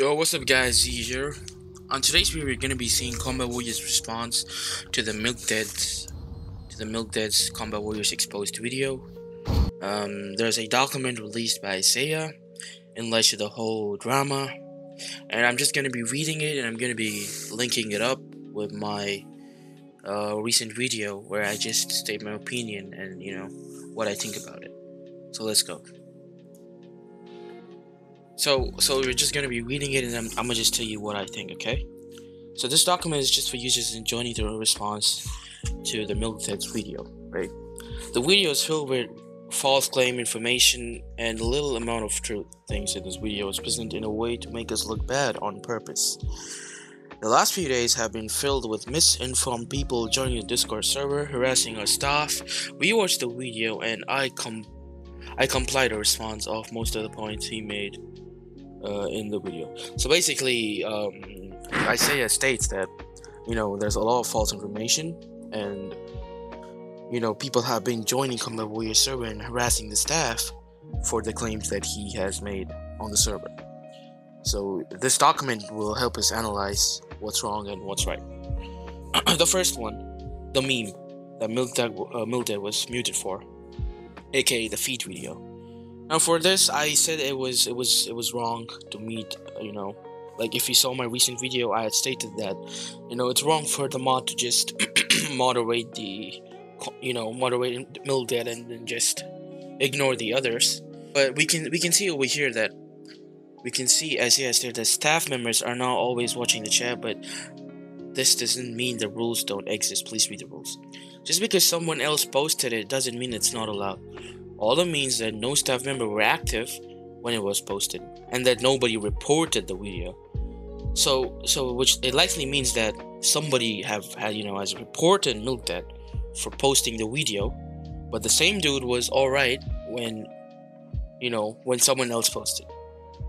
Yo, what's up guys, Z here. On today's video, we're gonna be seeing Combat Warriors' response to the Milkded's Combat Warriors exposed video. There's a document released by Isaiah in light of the whole drama, and I'm just gonna be reading it and I'm gonna be linking it up with my recent video where I just state my opinion and what I think about it. So let's go. So we're just gonna be reading it, and I'm gonna just tell you what I think, okay? So this document is just for users enjoying the response to the Milkded's video, right? The video is filled with false claim information and a little amount of truth. Things in this video is presented in a way to make us look bad on purpose. The last few days have been filled with misinformed people joining the Discord server, harassing our staff. We watched the video and I complied the response of most of the points he made in the video. So basically, Isaiah states that there's a lot of false information, and people have been joining Combat Warrior server and harassing the staff for the claims that he has made on the server. So this document will help us analyze what's wrong and what's right. The first one, the meme that Milkded was muted for, aka the feed video. Now for this, I said it was wrong to mute. Like if you saw my recent video, I had stated that it's wrong for the mod to just moderate Milkded and then just ignore the others. But we can see over here that as he has stated that staff members are not always watching the chat, but this doesn't mean the rules don't exist. Please read the rules. Just because someone else posted it doesn't mean it's not allowed. All that means that no staff member were active when it was posted, and that nobody reported the video. So which it likely means that somebody has reported Milkded for posting the video, but the same dude was alright when someone else posted.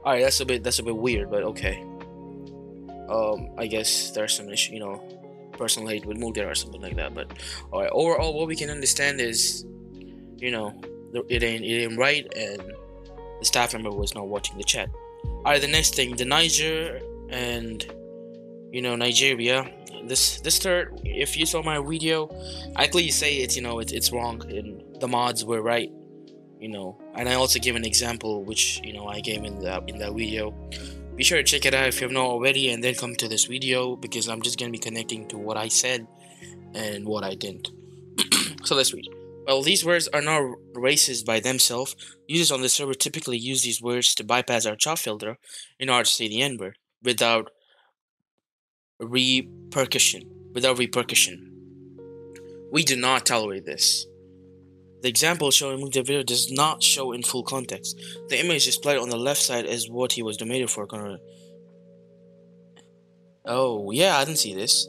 Alright, that's a bit weird, but okay. I guess there's some issue, personal hate with Milkded or something like that. But alright, overall, what we can understand is, it ain't right, and the staff member was not watching the chat. Alright, the next thing, the Niger and Nigeria. This third, if you saw my video, I clearly say it's wrong and the mods were right. And I also give an example which I gave in that video. Be sure to check it out if you have not already, and then come to this video because I'm just gonna be connecting to what I said and what I didn't. So let's read. Well, these words are not racist by themselves. Users on the server typically use these words to bypass our chat filter in order to say the N-word without repercussion. We do not tolerate this. The example shown in the video does not show in full context. The image displayed on the left side is what he was donated for. Oh, yeah, I didn't see this.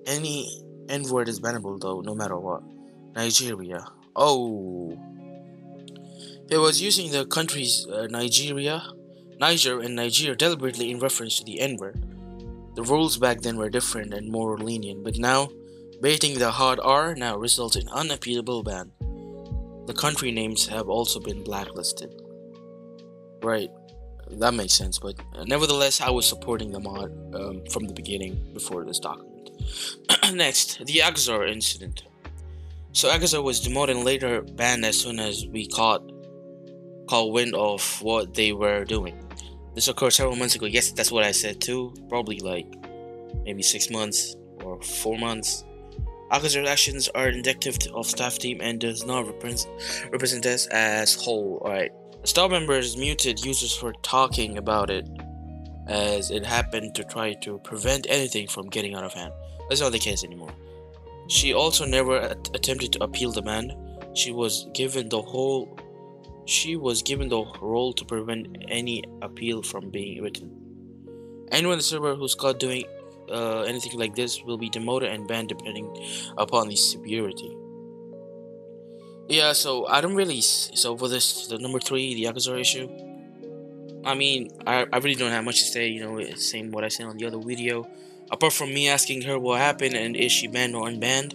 Any N-word is bannable though, no matter what. Nigeria. Oh. It was using the countries Niger and Nigeria deliberately in reference to the N-word. The rules back then were different and more lenient, but now, baiting the hard R now results in unappealable ban. The country names have also been blacklisted. Right, that makes sense, but nevertheless, I was supporting the mod from the beginning before this document. Next, the Axar incident. So Axar was demoted and later banned as soon as we caught wind of what they were doing. This occurred several months ago. Yes, that's what I said too. Probably like maybe 6 months or 4 months. Axar's actions are indicative of staff team and does not represent us as whole. Alright. The staff members muted users for talking about it as it happened to try to prevent anything from getting out of hand. That's not the case anymore. She also never attempted to appeal the ban. She was given the role to prevent any appeal from being written. Anyone in the server who's caught doing anything like this will be demoted and banned depending upon the severity. Yeah, so I don't really. So for this, the number 3, the Axar issue. I mean, I really don't have much to say. Same what I said on the other video. Apart from me asking her what happened and is she banned or unbanned,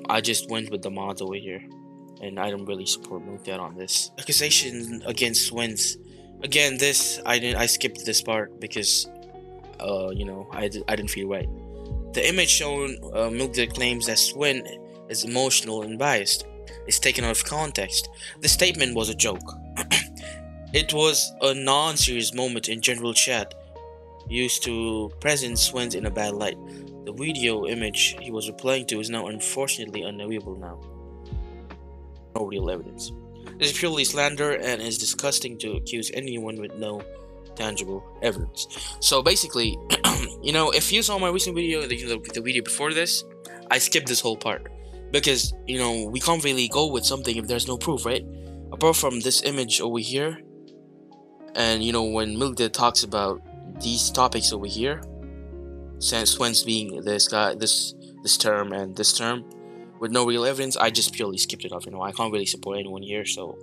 I just went with the mods over here, and I don't really support Milkded on this. Accusation against Swens Again, this I skipped this part because I didn't feel right. The image shown Milkded claims that Swin is emotional and biased. It's taken out of context. The statement was a joke. It was a non-serious moment in general chat, used to present Swin in a bad light. The video image he was replying to is now unfortunately unavailable now. No real evidence. This is purely slander and is disgusting to accuse anyone with no tangible evidence. So basically, if you saw my recent video, the video before this, I skipped this whole part because we can't really go with something if there's no proof, right? Apart from this image over here, and when Milkded talks about these topics over here, Swens being this guy, this term and this term, with no real evidence, I just purely skipped it off. I can't really support anyone here, so.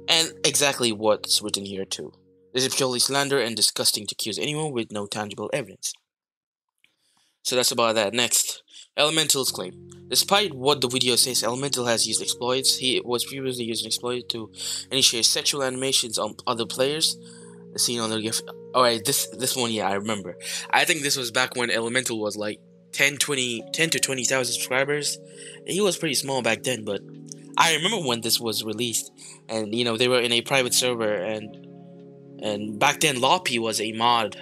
And exactly what's written here too. This is purely slander and disgusting to accuse anyone with no tangible evidence. So that's about that. Next, Elemental's claim. Despite what the video says, Elemental has used exploits. He was previously using exploits to initiate sexual animations on other players. The scene on the gift. Alright, this one, yeah, I remember. I think this was back when Elemental was like 10 to 20,000 subscribers. He was pretty small back then, but I remember when this was released, and they were in a private server, and back then Loppy was a mod,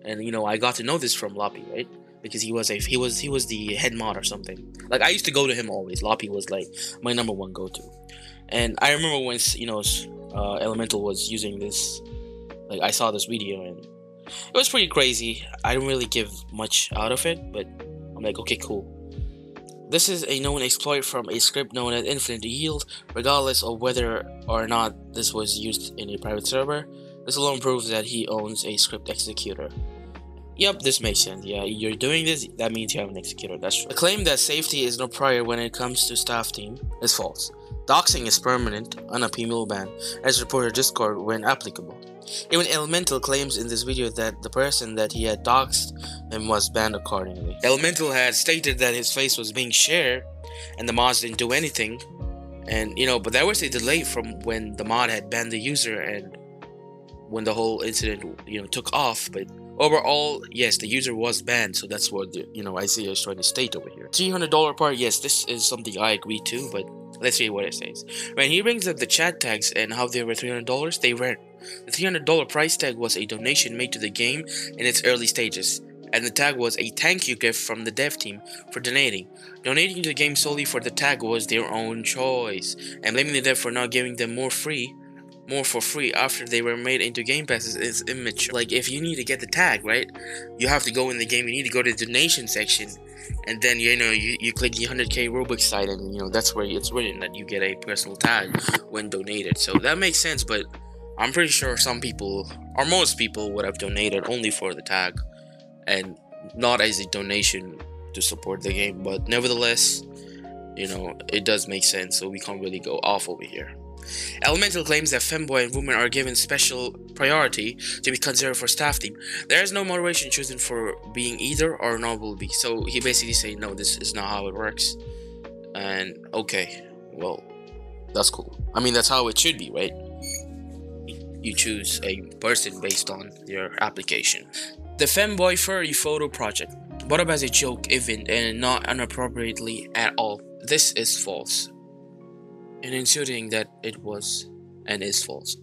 and I got to know this from Loppy, right? Because he was the head mod or something. Like, I used to go to him always. Loppy was like my number one go-to, and I remember when Elemental was using this. Like, I saw this video and it was pretty crazy. I didn't really give much out of it, but I'm like, okay, cool. This is a known exploit from a script known as Infinite Yield, regardless of whether or not this was used in a private server. This alone proves that he owns a script executor. Yep, this makes sense. Yeah, you're doing this, that means you have an executor. That's true. The claim that safety is no prior when it comes to staff team is false. Doxing is permanent, unappealable ban, as reported Discord when applicable. Even Elemental claims in this video that the person that he had doxed him was banned accordingly. Elemental had stated that his face was being shared and the mods didn't do anything, and but there was a delay from when the mod had banned the user and when the whole incident took off, but overall, yes, the user was banned, so that's what Isaiah is trying to state over here. $300 part, yes, this is something I agree to, but let's see what it says. When he brings up the chat tags and how they were $300, they weren't. The $300 price tag was a donation made to the game in its early stages, and the tag was a thank you gift from the dev team for donating. Donating to the game solely for the tag was their own choice, and blaming the dev for not giving them more for free after they were made into game passes is immature. Like, if you need to get the tag, right, you have to go in the game, you need to go to the donation section, and then you click the 100k Roblox site, and that's where it's written that you get a personal tag when donated. So that makes sense, but I'm pretty sure some people, or most people, would have donated only for the tag and not as a donation to support the game. But nevertheless, it does make sense, so we can't really go off over here. Elemental claims that femboy and women are given special priority to be considered for staff team. There is no moderation chosen for being either or not will be. So he basically saying, no, this is not how it works. And okay, well, that's cool. I mean, that's how it should be, right? You choose a person based on your application. The femboy furry photo project. Brought up as a joke, event, and not inappropriately at all. This is false. And ensuring that it was and is false.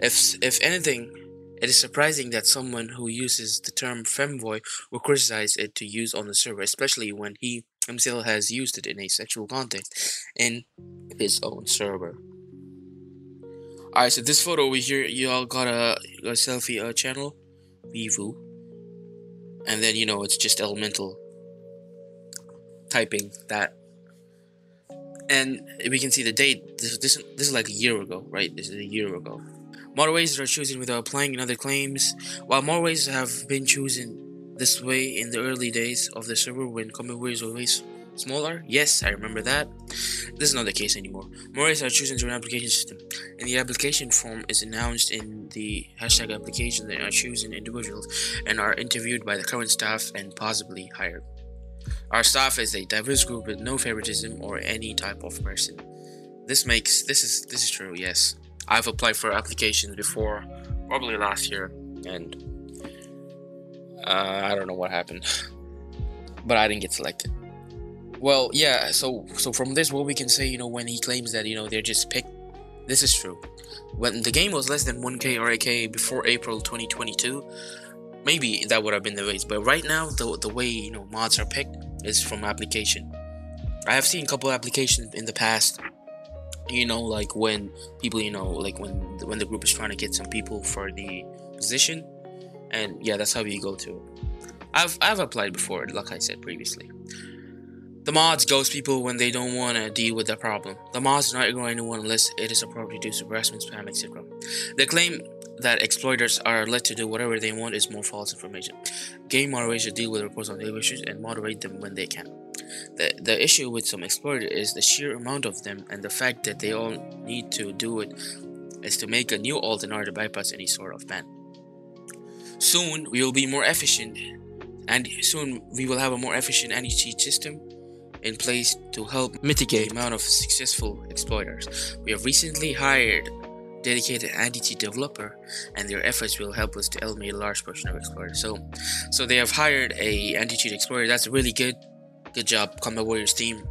If anything, it is surprising that someone who uses the term femboy will criticize it to use on the server, especially when he himself has used it in a sexual context in his own server. Alright, so this photo over here, y'all got a selfie channel, Vivu, and then it's just Elemental typing that. And we can see the date. This is like a year ago, right? This is a year ago. Moderators are chosen without applying in other claims. While moderators have been chosen this way in the early days of the server when commentaries were way smaller, yes, I remember that. This is not the case anymore. Moderators are chosen through an application system, and the application form is announced in the hashtag application. They are chosen individuals and are interviewed by the current staff and possibly hired. Our staff is a diverse group with no favoritism or any type of person. This is true, yes. I've applied for applications before, probably last year, and I don't know what happened, but I didn't get selected. Well, yeah. So from this, what we can say, when he claims that they're just picked, this is true. When the game was less than 1K or 8K before April 2022, maybe that would have been the case. But right now, the way mods are picked is from application. I have seen a couple applications in the past. Like when people, like when the group is trying to get some people for the position, and yeah, that's how you go to it. I've applied before, like I said previously. The mods ghost people when they don't want to deal with the problem. The mods do not ignore anyone unless it is appropriate due to harassment, spam, etc. They claim that exploiters are let to do whatever they want is more false information. Game moderators deal with reports on daily issues and moderate them when they can. The issue with some exploiters is the sheer amount of them, and the fact that they all need to do it is to make a new alt in order to bypass any sort of ban. Soon we will be more efficient, and soon we will have a more efficient anti-cheat system in place to help mitigate the amount of successful exploiters. We have recently hired dedicated anti-cheat developer, and their efforts will help us to eliminate a large portion of exploiters. So they have hired a anti-cheat exploiter. That's really good. Good job, Combat Warriors team.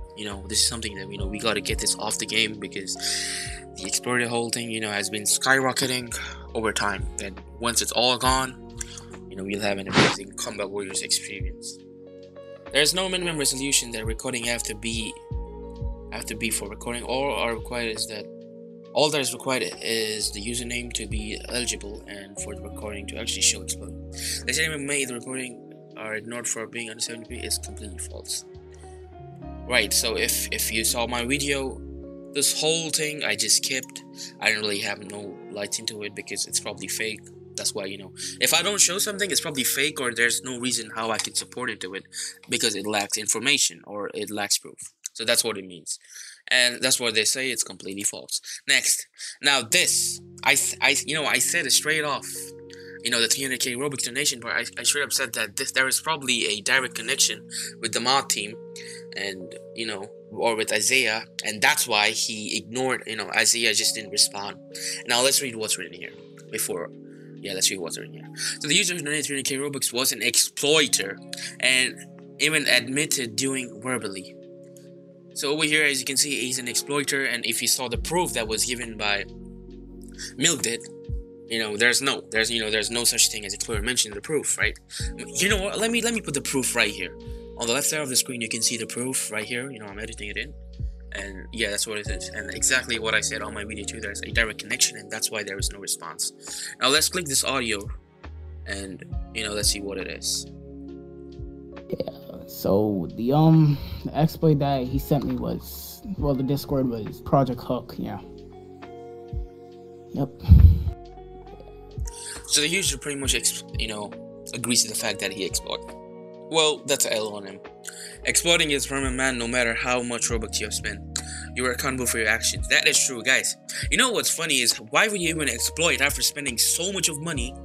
This is something that we got to get this off the game, because the exploiter whole thing has been skyrocketing over time, and once it's all gone, we'll have an amazing Combat Warriors experience. There's no minimum resolution that recording have to be for recording. All that is required is the username to be eligible and for the recording to actually show exploding. The statement made the recording are ignored for being under 70p is completely false. Right, so if you saw my video, this whole thing I just skipped. I didn't really have no lights into it because it's probably fake. That's why, if I don't show something, it's probably fake, or there's no reason how I can support it to it, because it lacks information or it lacks proof. So that's what it means. And that's what they say, it's completely false. Next. Now this, I said it straight off. The 300k Roblox donation part, I straight up said that there is probably a direct connection with the mod team, and, or with Isaiah, and that's why he ignored, Isaiah just didn't respond. Now let's read what's written here let's read what's written here. So the user who donated 300k Robux was an exploiter, and even admitted doing verbally. So over here, as you can see, he's an exploiter, and if you saw the proof that was given by Milkded, there's no such thing as exploiter mentioned in the proof, right? You know what? Let me put the proof right here. On the left side of the screen, you can see the proof right here. I'm editing it in. And yeah, that's what it is. And exactly what I said on my video too, there's a direct connection, and that's why there is no response. Now let's click this audio, and let's see what it is. Yeah, so the exploit that he sent me was, the Discord was Project Hook, yeah. Yep. So the user pretty much agrees to the fact that he exploited. Well, that's a L on him. Exploiting is permanent, man, no matter how much Robux you have spent. You are accountable for your actions. That is true, guys. What's funny is, why would you even exploit after spending so much of money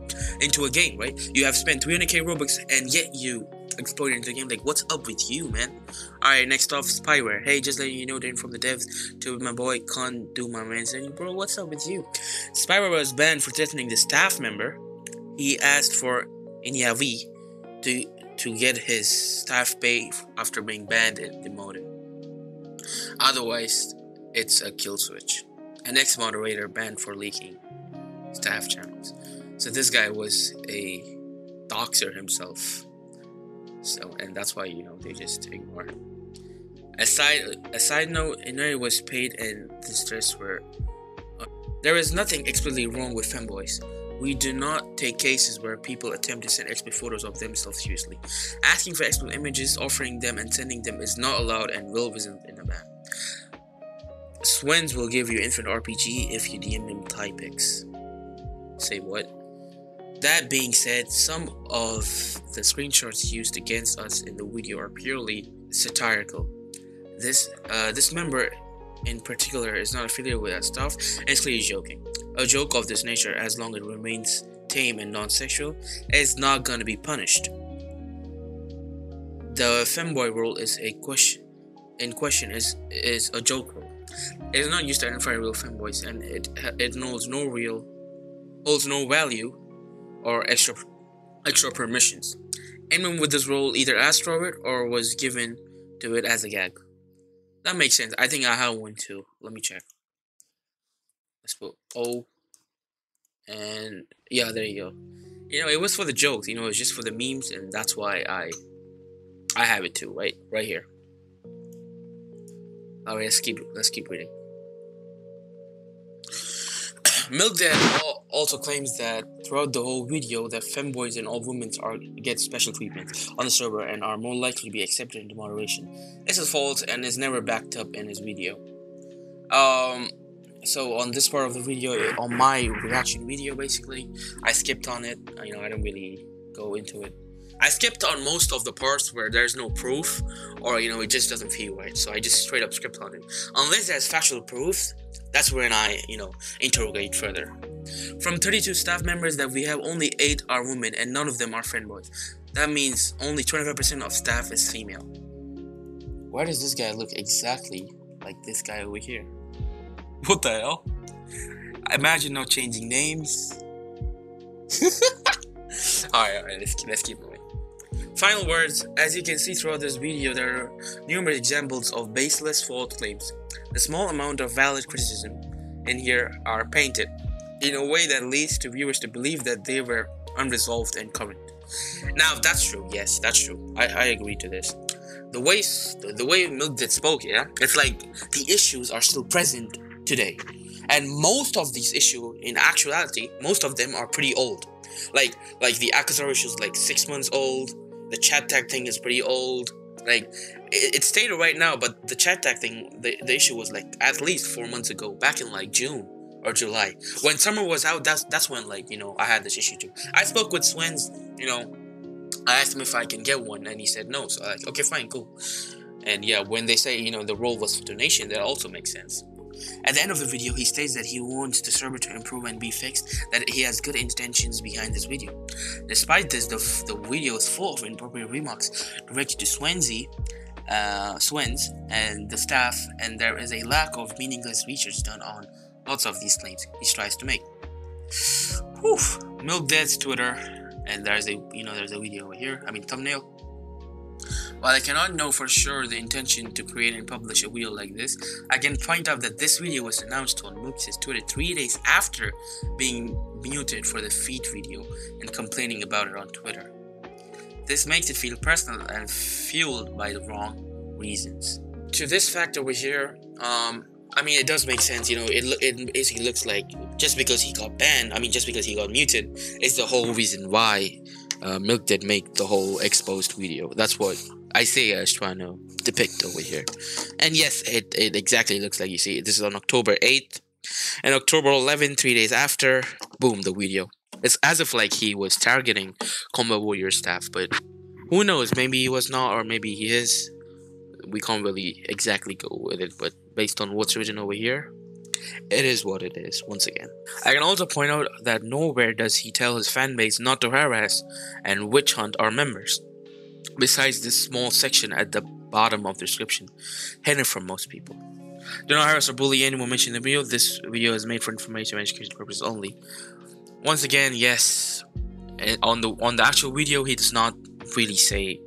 into a game, right? You have spent 300k Robux, and yet you exploited into the game. Like, what's up with you, man? Alright, next off, Spyware. Hey, just letting you know, they're from the devs to my boy, can't do my man. Saying, bro, what's up with you? Spyware was banned for threatening the staff member. He asked for Inyavi to get his staff pay after being banned and demoted. Otherwise, it's a kill switch. An ex-moderator banned for leaking staff channels. So this guy was a doxer himself. So, and that's why, they just ignore him. A side note, Inari was paid and distress were... there is nothing explicitly wrong with femboys. We do not take cases where people attempt to send explicit photos of themselves seriously. Asking for explicit images, offering them, and sending them is not allowed and will result in a ban. Swens will give you infinite RPG if you DM him Thai pics. Say what? That being said, some of the screenshots used against us in the video are purely satirical. This member in particular is not affiliated with that stuff and is clearly joking. A joke of this nature, as long as it remains tame and non-sexual, is not gonna be punished. The femboy rule is a question. In question is a joke rule. It is not used to identify real femboys, and it knows no real. holds no value or extra permissions. Anyone with this role either asked for it or was given to it as a gag. That makes sense. I think I have one too. Let me check. Let's put O, and yeah, there you go. It was for the jokes. It was just for the memes, and that's why I have it too. Right here. Alright, let's keep reading. Milkded also claims that throughout the whole video that femboys and all women get special treatment on the server and are more likely to be accepted into moderation. This is false and is never backed up in his video. So on this part of the video, on my reaction video, basically, I skipped on it. I didn't really go into it. I skipped on most of the parts where there's no proof or it just doesn't feel right. So I just straight up skipped on it. Unless there's factual proof, that's when I interrogate further. From 32 staff members that we have, only 8 are women and none of them are femboys. That means only 25% of staff is female. Why does this guy look exactly like this guy over here? What the hell? Imagine not changing names. Alright, let's keep moving. Final words. As you can see throughout this video, there are numerous examples of baseless false claims. The small amount of valid criticism in here are painted in a way that leads to viewers to believe that they were unresolved and current. Now, that's true. Yes, that's true. I agree to this. The way Milkded spoke, it's like the issues are still present today. And most of these issues, in actuality, most of them are pretty old. Like the Akazar issue is like 6 months old. The chat tag thing is pretty old. Like, it's stated right now, but the chat tag thing, the issue was like at least 4 months ago, back in like June or July. When summer was out, that's when I had this issue too. I spoke with Swens, I asked him if I can get one, and he said no. So I like, okay, fine, cool. And yeah, when they say, the role was for donation, that also makes sense. At the end of the video, he states that he wants the server to improve and be fixed, that he has good intentions behind this video. Despite this, the video is full of inappropriate remarks directed to Swens and the staff, and there is a lack of meaningless research done on lots of these claims he tries to make. Whew. Milkded's Twitter, and there's a video over here. Thumbnail. While I cannot know for sure the intention to create and publish a video like this, I can point out that this video was announced on Milkded's Twitter 3 days after being muted for the feed video and complaining about it on Twitter. This makes it feel personal and fueled by the wrong reasons. To this fact over here, it does make sense. It basically looks like just because he got banned, just because he got muted, is the whole reason why Milkded make the whole exposed video. That's what Isaiah is trying to depict over here. And yes, it exactly looks like you see. This is on October 8th. And October 11th, 3 days after, boom, the video. It's as if like he was targeting Combat Warrior staff, but who knows? Maybe he was not, or maybe he is. We can't really exactly go with it, but based on what's written over here, it is what it is, once again. I can also point out that nowhere does he tell his fanbase not to harass and witch hunt our members. Besides this small section at the bottom of the description, hidden from most people. Do not harass or bully anyone mentioned in the video. This video is made for information and education purposes only. Once again, yes, on the actual video, he does not really say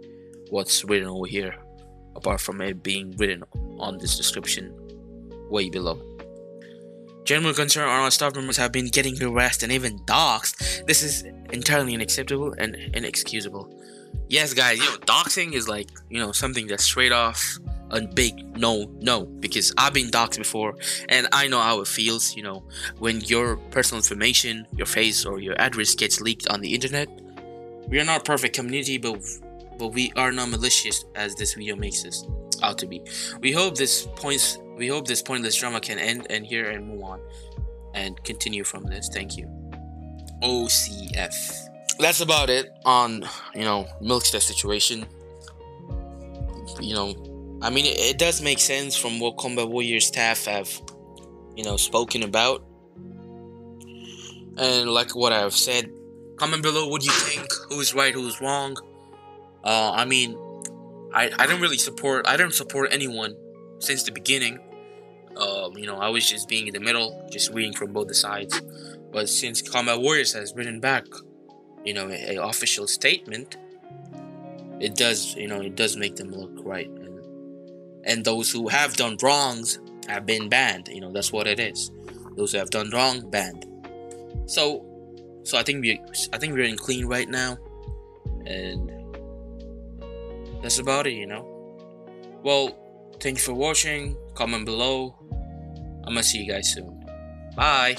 what's written over here, apart from it being written on this description way below. General concern our staff members have been getting harassed and even doxxed. This is entirely unacceptable and inexcusable. Yes, guys, doxing is like, something that's straight off a big no, because I've been doxed before, and I know how it feels, when your personal information, your face, or your address gets leaked on the internet. We are not a perfect community, but we are not malicious as this video makes us out to be. We hope this pointless drama can end and move on and continue from this. Thank you. OCF. That's about it on Milkded situation. It does make sense from what Combat Warrior staff have spoken about, and like what I've said. Comment below what you think, who's right, who's wrong. I don't support anyone since the beginning. I was just being in the middle, just reading from both the sides. But since Combat Warriors has written back, a official statement, it does make them look right, and those who have done wrongs have been banned. That's what it is. Those who have done wrong, banned. So I think we're in clean right now, and that's about it. Well, thank you for watching. Comment below. I'm gonna see you guys soon. Bye.